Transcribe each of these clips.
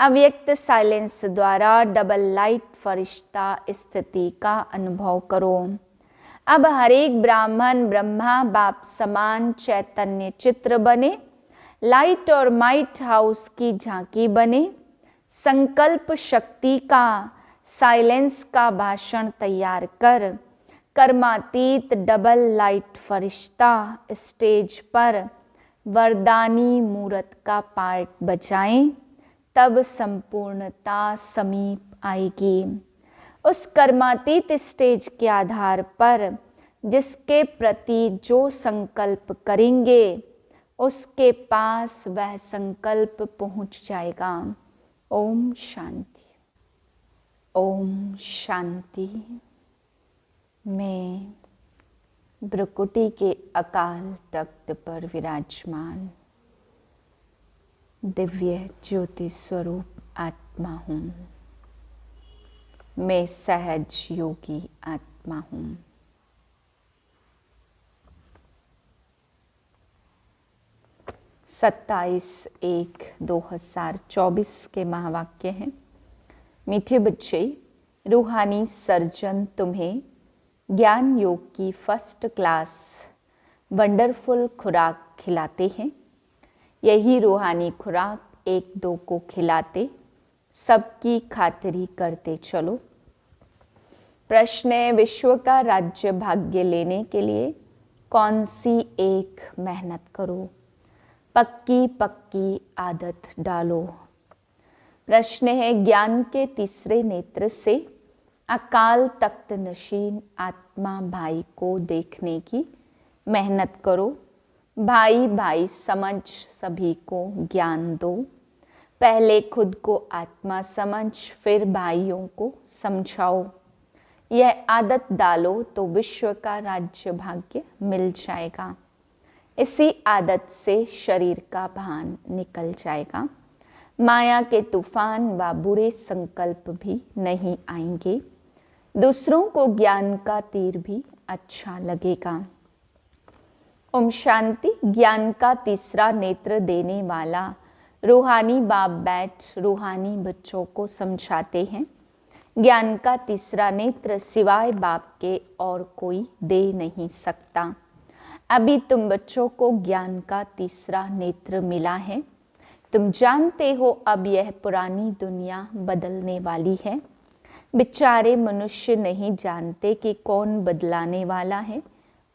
अव्यक्त साइलेंस द्वारा double light फरिश्ता स्थिति का अनुभव करो। अब हर एक ब्राह्मण ब्रह्मा बाप समान चैतन्य चित्र बने, लाइट और माइट हाउस की झांकी बने, संकल्प शक्ति का साइलेंस का भाषण तैयार कर कर्मातीत डबल लाइट फरिश्ता स्टेज पर वरदानी मूर्त का पार्ट बजाएं, तब संपूर्णता समीप आएगी। उस कर्मातीत स्टेज के आधार पर जिसके प्रति जो संकल्प करेंगे उसके पास वह संकल्प पहुंच जाएगा। ओम शांति। ओम शांति। मैं भ्रुकुटी के अकाल तख्त पर विराजमान दिव्य ज्योति स्वरूप आत्मा हूँ। मैं सहज योगी आत्मा हूँ। सत्ताईस 1/2024 के महावाक्य हैं। मीठे बच्चे, रूहानी सर्जन तुम्हें ज्ञान योग की फर्स्ट क्लास वंडरफुल खुराक खिलाते हैं। यही रूहानी खुराक 1-2 को खिलाते सबकी खातिरी करते चलो। प्रश्न है, विश्व का राज्य भाग्य लेने के लिए कौन सी एक मेहनत करो? पक्की पक्की आदत डालो। प्रश्न है, ज्ञान के तीसरे नेत्र से अकाल तख्त नशीन आत्मा भाई को देखने की मेहनत करो। भाई भाई समझ सभी को ज्ञान दो। पहले खुद को आत्मा समझ फिर भाइयों को समझाओ। यह आदत डालो तो विश्व का राज्य भाग्य मिल जाएगा। इसी आदत से शरीर का भान निकल जाएगा। माया के तूफान व बुरे संकल्प भी नहीं आएंगे। दूसरों को ज्ञान का तीर भी अच्छा लगेगा। ओम शांति। ज्ञान का तीसरा नेत्र देने वाला रूहानी बाप बैठ रूहानी बच्चों को समझाते हैं। ज्ञान का तीसरा नेत्र सिवाय बाप के और कोई दे नहीं सकता। अभी तुम बच्चों को ज्ञान का तीसरा नेत्र मिला है। तुम जानते हो अब यह पुरानी दुनिया बदलने वाली है। बेचारे मनुष्य नहीं जानते कि कौन बदलाने वाला है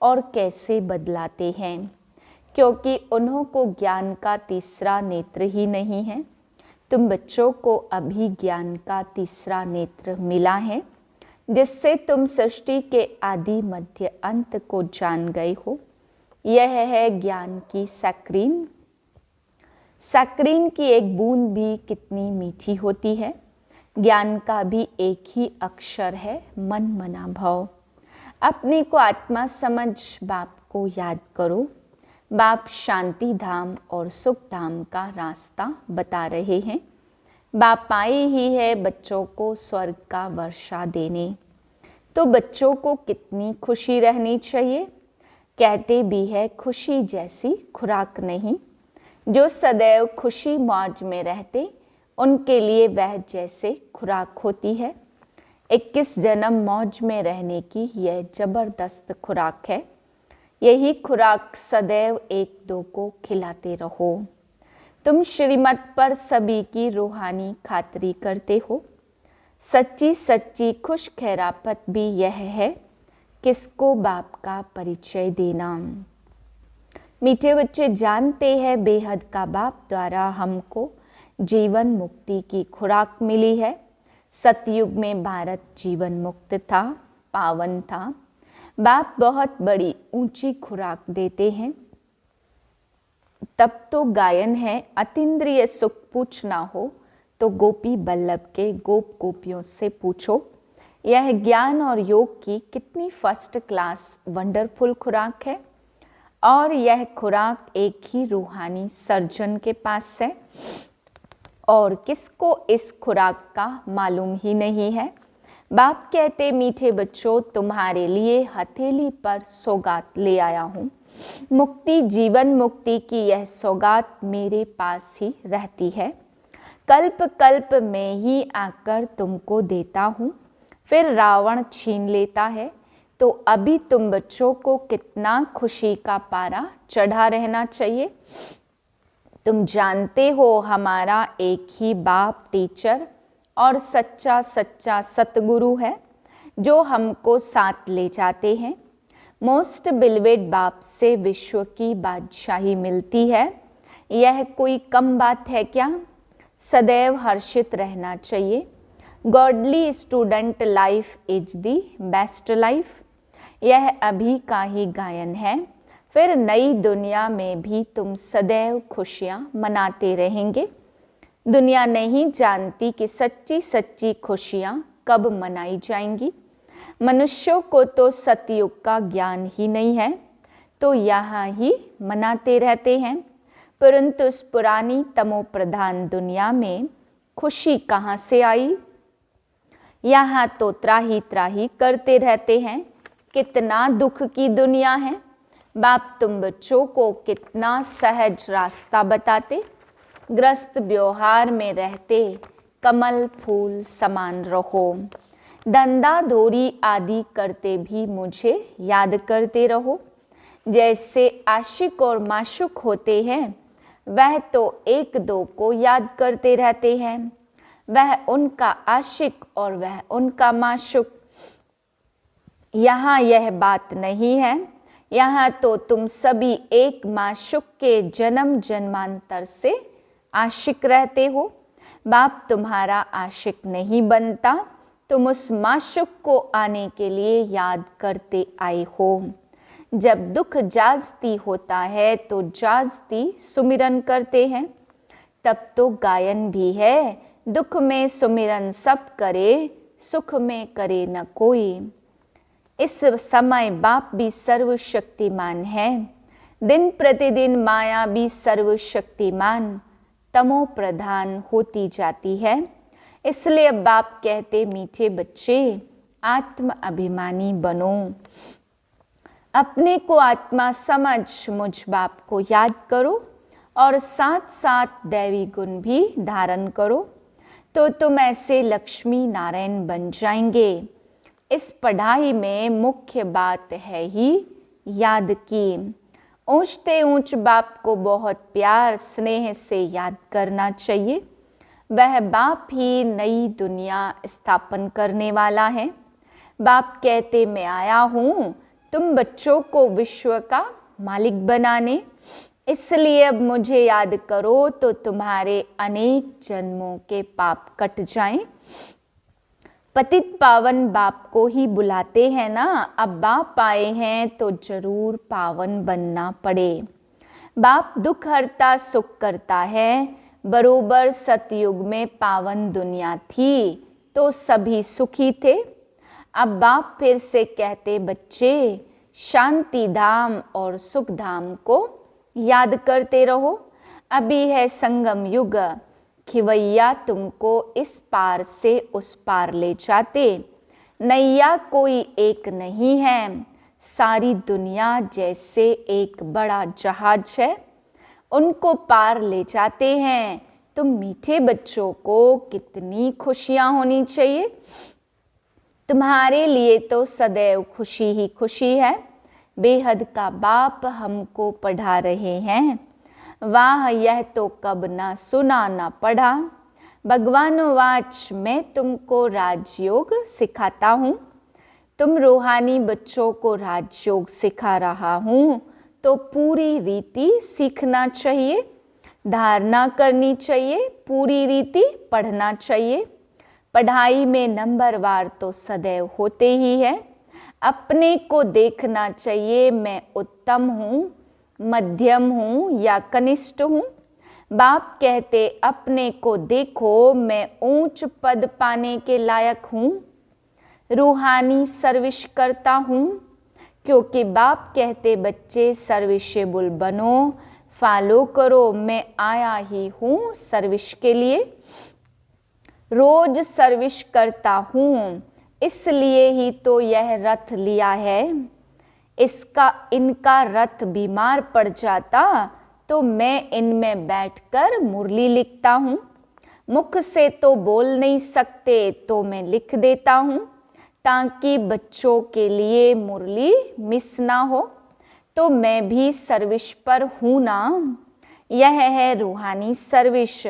और कैसे बदलाते हैं, क्योंकि उन्हों को ज्ञान का तीसरा नेत्र ही नहीं है। तुम बच्चों को अभी ज्ञान का तीसरा नेत्र मिला है, जिससे तुम सृष्टि के आदि मध्य अंत को जान गए हो। यह है ज्ञान की सैक्रीन। सैक्रीन की एक बूंद भी कितनी मीठी होती है। ज्ञान का भी एक ही अक्षर है, मन मना भाव। अपने को आत्मा समझ बाप को याद करो। बाप शांति धाम और सुख धाम का रास्ता बता रहे हैं। बाप आए ही है बच्चों को स्वर्ग का वर्षा देने। तो बच्चों को कितनी खुशी रहनी चाहिए। कहते भी है खुशी जैसी खुराक नहीं। जो सदैव खुशी मौज में रहते उनके लिए वह जैसे खुराक होती है। 21 जन्म मौज में रहने की यह जबरदस्त खुराक है। यही खुराक सदैव 1-2 को खिलाते रहो। तुम श्रीमत पर सभी की रूहानी खातिरी करते हो। सच्ची सच्ची खुश खैरापत भी यह है, किसको बाप का परिचय देना। मीठे बच्चे जानते हैं बेहद का बाप द्वारा हमको जीवन मुक्ति की खुराक मिली है। सतयुग में भारत जीवन मुक्त था, पावन था। बाप बहुत बड़ी ऊंची खुराक देते हैं। तब तो गायन है, अतीन्द्रिय सुख पूछना हो तो गोपी बल्लभ के गोप गोपियों से पूछो। यह ज्ञान और योग की कितनी फर्स्ट क्लास वंडरफुल खुराक है। और यह खुराक एक ही रूहानी सर्जन के पास है और किसको इस खुराक का मालूम ही नहीं है। बाप कहते, मीठे बच्चों तुम्हारे लिए हथेली पर सौगात ले आया हूँ। मुक्ति जीवन मुक्ति की यह सौगात मेरे पास ही रहती है। कल्प कल्प में ही आकर तुमको देता हूँ, फिर रावण छीन लेता है। तो अभी तुम बच्चों को कितना खुशी का पारा चढ़ा रहना चाहिए। तुम जानते हो हमारा एक ही बाप टीचर और सच्चा सच्चा सतगुरु है जो हमको साथ ले जाते हैं। मोस्ट बिलवेड बाप से विश्व की बादशाही मिलती है, यह कोई कम बात है क्या। सदैव हर्षित रहना चाहिए। Godly student life is the best life, यह अभी का ही गायन है। फिर नई दुनिया में भी तुम सदैव खुशियाँ मनाते रहेंगे। दुनिया नहीं जानती कि सच्ची सच्ची खुशियाँ कब मनाई जाएंगी। मनुष्यों को तो सतयुग का ज्ञान ही नहीं है, तो यहाँ ही मनाते रहते हैं। परंतु इस पुरानी तमो प्रधान दुनिया में खुशी कहाँ से आई। यहाँ तो त्राही त्राही करते रहते हैं। कितना दुख की दुनिया है। बाप तुम बच्चों को कितना सहज रास्ता बताते। ग्रस्त व्यवहार में रहते कमल फूल समान रहो। धंधा धोरी आदि करते भी मुझे याद करते रहो। जैसे आशिक और माशुक होते हैं, वह तो एक दो को याद करते रहते हैं। वह उनका आशिक और वह उनका माशुक। यहाँ यह बात नहीं है। यहाँ तो तुम सभी एक माशुक के जन्म जन्मांतर से आशिक रहते हो। बाप तुम्हारा आशिक नहीं बनता, तुम उस माशुक को आने के लिए याद करते आए हो। जब दुख जाजती होता है तो जाजती सुमिरन करते हैं। तब तो गायन भी है, दुख में सुमिरन सब करे, सुख में करे न कोई। इस समय बाप भी सर्वशक्तिमान है। दिन प्रतिदिन माया भी सर्वशक्तिमान तमो प्रधान होती जाती है। इसलिए अब बाप कहते मीठे बच्चे आत्म अभिमानी बनो। अपने को आत्मा समझ मुझ बाप को याद करो और साथ साथ दैवी गुण भी धारण करो, तो तुम ऐसे लक्ष्मी नारायण बन जाएंगे। इस पढ़ाई में मुख्य बात है ही याद की। ऊंचते ऊंच बाप को बहुत प्यार स्नेह से याद करना चाहिए। वह बाप ही नई दुनिया स्थापन करने वाला है। बाप कहते मैं आया हूँ तुम बच्चों को विश्व का मालिक बनाने, इसलिए अब मुझे याद करो तो तुम्हारे अनेक जन्मों के पाप कट जाएं। पतित पावन बाप को ही बुलाते हैं ना। अब बाप आए हैं तो जरूर पावन बनना पड़े। बाप दुख हरता सुख करता है। बरोबर सतयुग में पावन दुनिया थी तो सभी सुखी थे। अब बाप फिर से कहते बच्चे शांति धाम और सुख धाम को याद करते रहो। अभी है संगम युग, खिवैया तुमको इस पार से उस पार ले जाते। नैया कोई एक नहीं है, सारी दुनिया जैसे एक बड़ा जहाज है, उनको पार ले जाते हैं। तुम मीठे बच्चों को कितनी खुशियाँ होनी चाहिए। तुम्हारे लिए तो सदैव खुशी ही खुशी है। बेहद का बाप हमको पढ़ा रहे हैं। वाह यह तो कब ना सुना ना पढ़ा। भगवान वाच मैं तुमको राजयोग सिखाता हूँ। तुम रूहानी बच्चों को राजयोग सिखा रहा हूँ, तो पूरी रीति सीखना चाहिए, धारणा करनी चाहिए, पूरी रीति पढ़ना चाहिए। पढ़ाई में नंबरवार तो सदैव होते ही है। अपने को देखना चाहिए, मैं उत्तम हूँ, मध्यम हूँ या कनिष्ठ हूँ। बाप कहते अपने को देखो, मैं ऊंच पद पाने के लायक हूँ, रूहानी सर्विस करता हूँ। क्योंकि बाप कहते बच्चे सर्विसेबल बनो, फॉलो करो, मैं आया ही हूँ सर्विस के लिए। रोज सर्विस करता हूँ, इसलिए ही तो यह रथ लिया है। इनका रथ बीमार पड़ जाता तो मैं इनमें बैठकर मुरली लिखता हूँ। मुख से तो बोल नहीं सकते तो मैं लिख देता हूँ, ताकि बच्चों के लिए मुरली मिस ना हो। तो मैं भी सर्विस पर हूँ ना। यह है रूहानी सर्विस।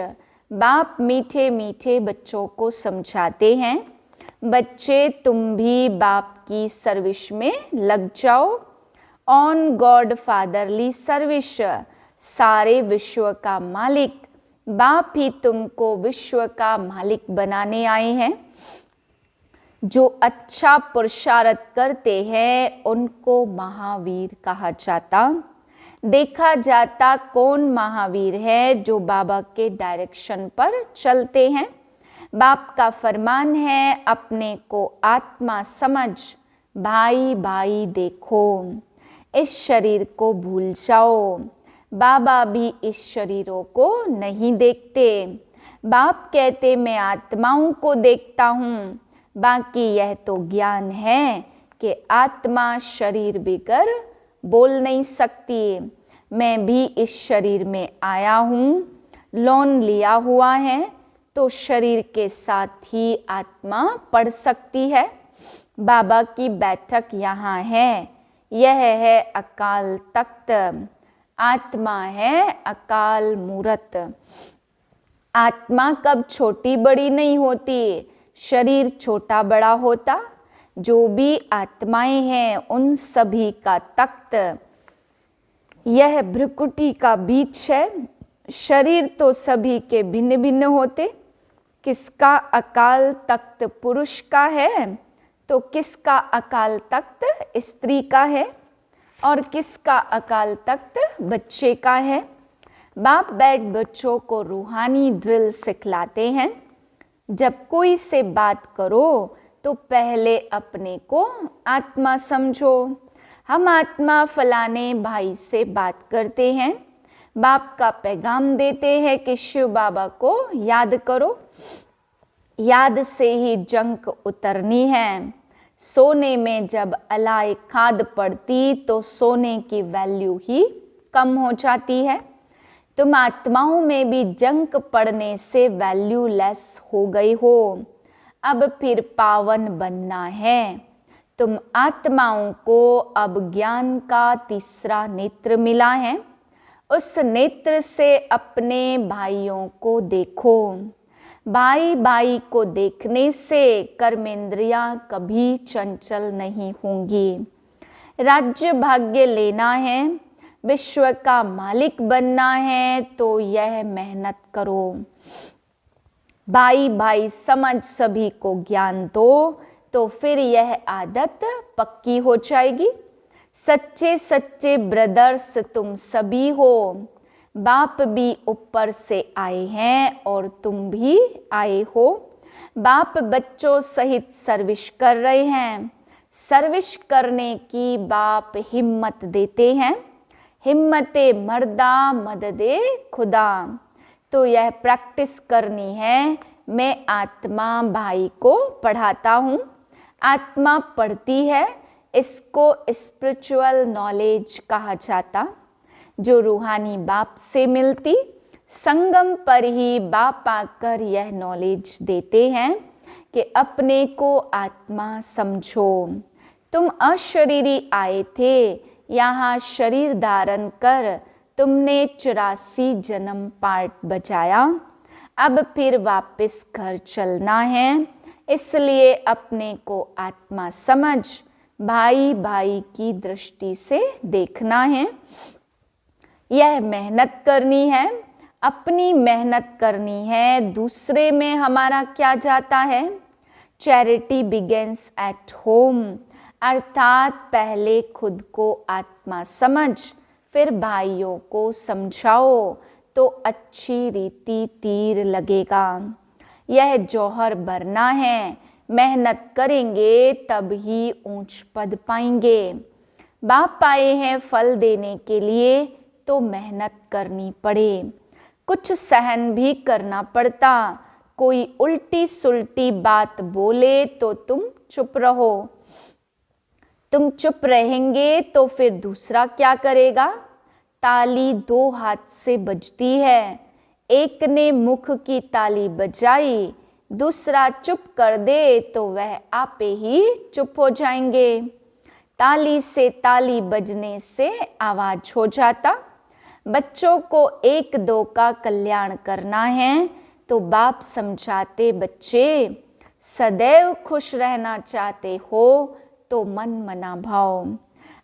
बाप मीठे मीठे बच्चों को समझाते हैं, बच्चे तुम भी बाप की सर्विस में लग जाओ। On God fatherly service. सारे विश्व का मालिक बाप ही तुमको विश्व का मालिक बनाने आए हैं। जो अच्छा पुरुषार्थ करते हैं उनको महावीर कहा जाता। देखा जाता कौन महावीर है, जो बाबा के डायरेक्शन पर चलते हैं। बाप का फरमान है, अपने को आत्मा समझ, भाई भाई देखो। इस शरीर को भूल जाओ। बाबा भी इस शरीरों को नहीं देखते। बाप कहते मैं आत्माओं को देखता हूँ, बाकी यह तो ज्ञान है कि आत्मा शरीर बिगर बोल नहीं सकती। मैं भी इस शरीर में आया हूँ, लोन लिया हुआ है, तो शरीर के साथ ही आत्मा पढ़ सकती है। बाबा की बैठक यहाँ है। यह है अकाल तख्त। आत्मा है अकाल मूरत। आत्मा कब छोटी बड़ी नहीं होती, शरीर छोटा बड़ा होता। जो भी आत्माएं हैं उन सभी का तख्त यह भ्रुकुटी का बीच है। शरीर तो सभी के भिन्न भिन्न होते। किसका अकाल तख्त पुरुष का है तो किसका अकाल तख्त स्त्री का है, और किसका अकाल तख्त बच्चे का है। बाप बैठ बच्चों को रूहानी ड्रिल सिखलाते हैं। जब कोई से बात करो तो पहले अपने को आत्मा समझो। हम आत्मा फलाने भाई से बात करते हैं। बाप का पैगाम देते हैं कि शिव बाबा को याद करो। याद से ही जंक उतरनी है। सोने में जब अलाय खाद पड़ती तो सोने की वैल्यू ही कम हो जाती है। तुम आत्माओं में भी जंक पड़ने से वैल्यू लेस हो गई हो। अब फिर पावन बनना है। तुम आत्माओं को अब ज्ञान का तीसरा नेत्र मिला है। उस नेत्र से अपने भाइयों को देखो। भाई भाई को देखने से कर्मेंद्रियां कभी चंचल नहीं होंगी। राज्य भाग्य लेना है, विश्व का मालिक बनना है, तो यह मेहनत करो। भाई भाई समझ सभी को ज्ञान दो, तो फिर यह आदत पक्की हो जाएगी। सच्चे सच्चे ब्रदर्स तुम सभी हो। बाप भी ऊपर से आए हैं और तुम भी आए हो। बाप बच्चों सहित सर्विस कर रहे हैं। सर्विस करने की बाप हिम्मत देते हैं। हिम्मते मर्दा मददे खुदा। तो यह प्रैक्टिस करनी है। मैं आत्मा भाई को पढ़ाता हूँ, आत्मा पढ़ती है। इसको स्पिरिचुअल नॉलेज कहा जाता, जो रूहानी बाप से मिलती। संगम पर ही बाप आकर यह नॉलेज देते हैं कि अपने को आत्मा समझो। तुम अशरीरी आए थे, यहाँ शरीर धारण कर तुमने 84 जन्म पार्ट बजाया। अब फिर वापस घर चलना है, इसलिए अपने को आत्मा समझ भाई भाई की दृष्टि से देखना है। यह मेहनत करनी है, अपनी मेहनत करनी है। दूसरे में हमारा क्या जाता है? चैरिटी बिगिंस एट होम, अर्थात पहले खुद को आत्मा समझ, फिर भाइयों को समझाओ, तो अच्छी रीति तीर लगेगा। यह जौहर भरना है। मेहनत करेंगे तब ही ऊंच पद पाएंगे। बाप आए हैं फल देने के लिए, तो मेहनत करनी पड़े। कुछ सहन भी करना पड़ता। कोई उल्टी सुल्टी बात बोले तो तुम चुप रहो। तुम चुप रहेंगे तो फिर दूसरा क्या करेगा? ताली 2 हाथ से बजती है। एक ने मुख की ताली बजाई, दूसरा चुप कर दे तो वह आपे ही चुप हो जाएंगे। ताली से ताली बजने से आवाज हो जाता। बच्चों को एक दो का कल्याण करना है तो बाप समझाते, बच्चे सदैव खुश रहना चाहते हो तो मन मना भाव।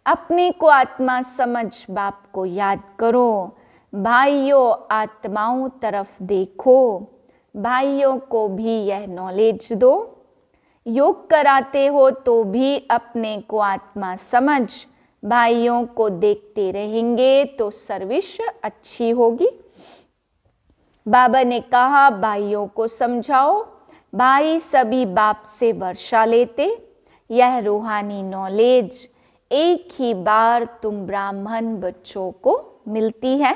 अपने को आत्मा समझ बाप को याद करो। भाइयों आत्माओं तरफ देखो, भाइयों को भी यह नॉलेज दो। योग कराते हो तो भी अपने को आत्मा समझ भाइयों को देखते रहेंगे तो सर्विस अच्छी होगी। बाबा ने कहा भाइयों को समझाओ। भाई सभी बाप से वर्षा लेते। यह रूहानी नॉलेज एक ही बार तुम ब्राह्मण बच्चों को मिलती है।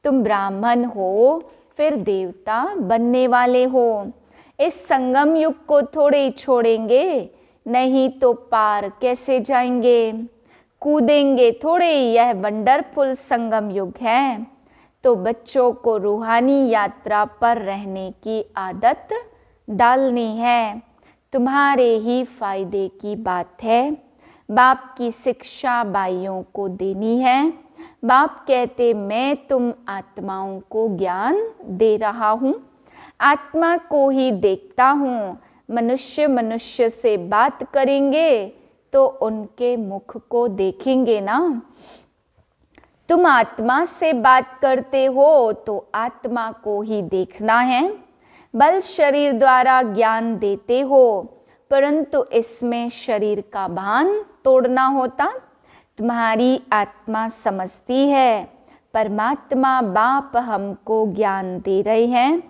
तुम ब्राह्मण हो फिर देवता बनने वाले हो। इस संगम युग को थोड़े छोड़ेंगे, नहीं तो पार कैसे जाएंगे। कूदेंगे थोड़े, यह वंडरफुल संगम युग है। तो बच्चों को रूहानी यात्रा पर रहने की आदत डालनी है। तुम्हारे ही फायदे की बात है। बाप की शिक्षा भाइयों को देनी है। बाप कहते, मैं तुम आत्माओं को ज्ञान दे रहा हूँ, आत्मा को ही देखता हूँ। मनुष्य मनुष्य से बात करेंगे तो उनके मुख को देखेंगे ना। तुम आत्मा से बात करते हो तो आत्मा को ही देखना है। बल शरीर द्वारा ज्ञान देते हो, परंतु इसमें शरीर का भान तोड़ना होता। तुम्हारी आत्मा समझती है, परमात्मा बाप हमको ज्ञान दे रहे हैं।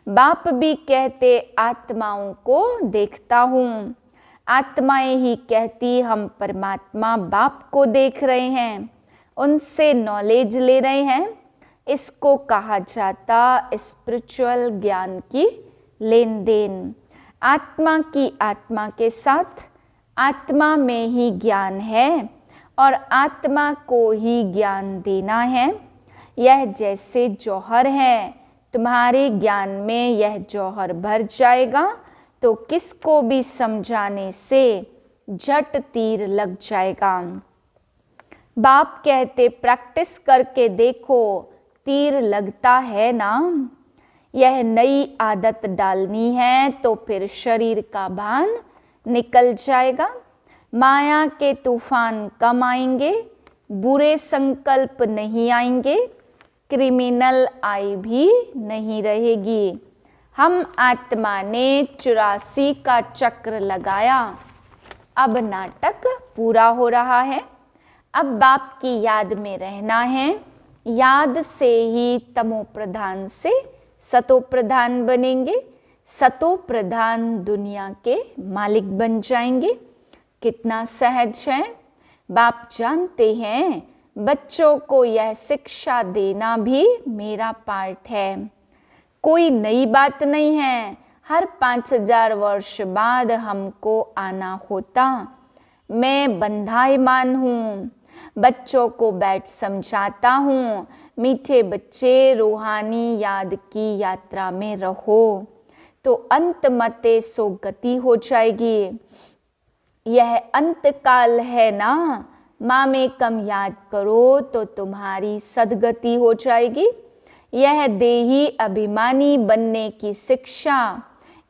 बाप भी कहते, आत्माओं को देखता हूँ। आत्माएं ही कहती, हम परमात्मा बाप को देख रहे हैं, उनसे नॉलेज ले रहे हैं। इसको कहा जाता स्पिरिचुअल ज्ञान की लेन देन। आत्मा की आत्मा के साथ, आत्मा में ही ज्ञान है और आत्मा को ही ज्ञान देना है। यह जैसे जौहर है, तुम्हारे ज्ञान में यह जौहर भर जाएगा तो किसको भी समझाने से झट तीर लग जाएगा। बाप कहते, प्रैक्टिस करके देखो, तीर लगता है ना। यह नई आदत डालनी है तो फिर शरीर का भान निकल जाएगा। माया के तूफान कम आएंगे, बुरे संकल्प नहीं आएंगे, क्रिमिनल आई भी नहीं रहेगी। हम आत्मा ने 84 का चक्र लगाया, अब नाटक पूरा हो रहा है। अब बाप की याद में रहना है। याद से ही तमो प्रधान से सतो प्रधान बनेंगे। सतो प्रधान दुनिया के मालिक बन जाएंगे। कितना सहज है। बाप जानते हैं बच्चों को यह शिक्षा देना भी मेरा पार्ट है। कोई नई बात नहीं है। हर 5000 वर्ष बाद हमको आना होता। मैं बंधायमान हूँ। बच्चों को बैठ समझाता हूँ, मीठे बच्चे रूहानी याद की यात्रा में रहो तो अंत मते सो गति हो जाएगी। यह अंत काल है ना। माँ में कम याद करो तो तुम्हारी सदगति हो जाएगी। यह देही अभिमानी बनने की शिक्षा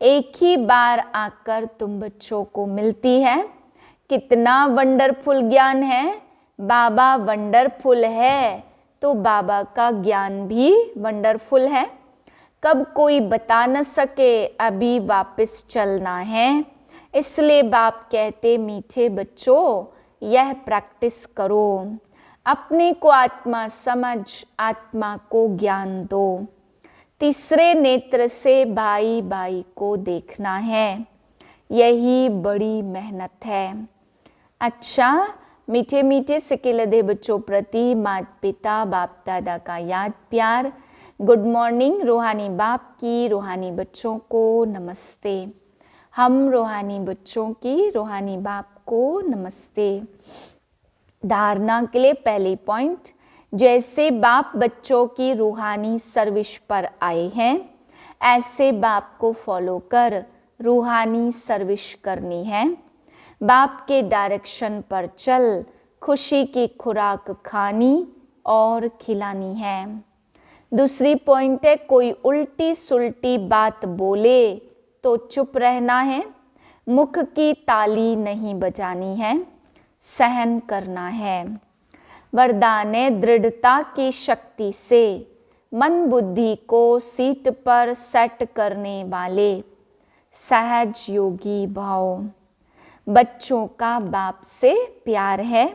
एक ही बार आकर तुम बच्चों को मिलती है। कितना वंडरफुल ज्ञान है। बाबा वंडरफुल है तो बाबा का ज्ञान भी वंडरफुल है। कब कोई बता न सके, अभी वापस चलना है। इसलिए बाप कहते, मीठे बच्चों यह प्रैक्टिस करो। अपने को आत्मा समझ, आत्मा को ज्ञान दो। तीसरे नेत्र से भाई भाई को देखना है। यही बड़ी मेहनत है। अच्छा, मीठे मीठे सिकेलधे बच्चों प्रति माता पिता बाप दादा का याद प्यार। Good morning. रूहानी बाप की रूहानी बच्चों को नमस्ते। हम रूहानी बच्चों की रूहानी बाप को नमस्ते। धारणा के लिए पहली पॉइंट, जैसे बाप बच्चों की रूहानी सर्विस पर आए हैं, ऐसे बाप को फॉलो कर रूहानी सर्विस करनी है। बाप के डायरेक्शन पर चल खुशी की खुराक खानी और खिलानी है। दूसरी पॉइंट है, कोई उल्टी सुल्टी बात बोले तो चुप रहना है, मुख की ताली नहीं बजानी है, सहन करना है। वरदान है, दृढ़ता की शक्ति से मन बुद्धि को सीट पर सेट करने वाले सहज योगी भाव। बच्चों का बाप से प्यार है,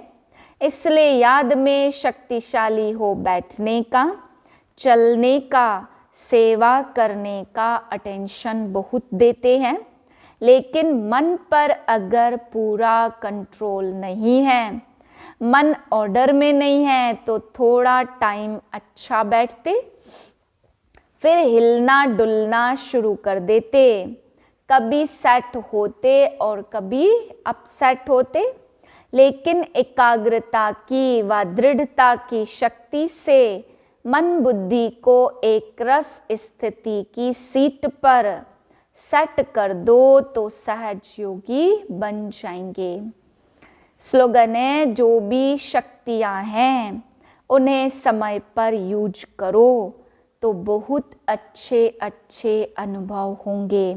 इसलिए याद में शक्तिशाली हो बैठने का, चलने का, सेवा करने का अटेंशन बहुत देते हैं। लेकिन मन पर अगर पूरा कंट्रोल नहीं है, मन ऑर्डर में नहीं है, तो थोड़ा टाइम अच्छा बैठते, फिर हिलना डुलना शुरू कर देते। कभी सेट होते और कभी अपसेट होते, लेकिन एकाग्रता की व दृढ़ता की शक्ति से मन बुद्धि को एक रस स्थिति की सीट पर सेट कर दो तो सहज योगी बन जाएंगे। स्लोगन है, जो भी शक्तियां हैं उन्हें समय पर यूज करो तो बहुत अच्छे अच्छे अनुभव होंगे।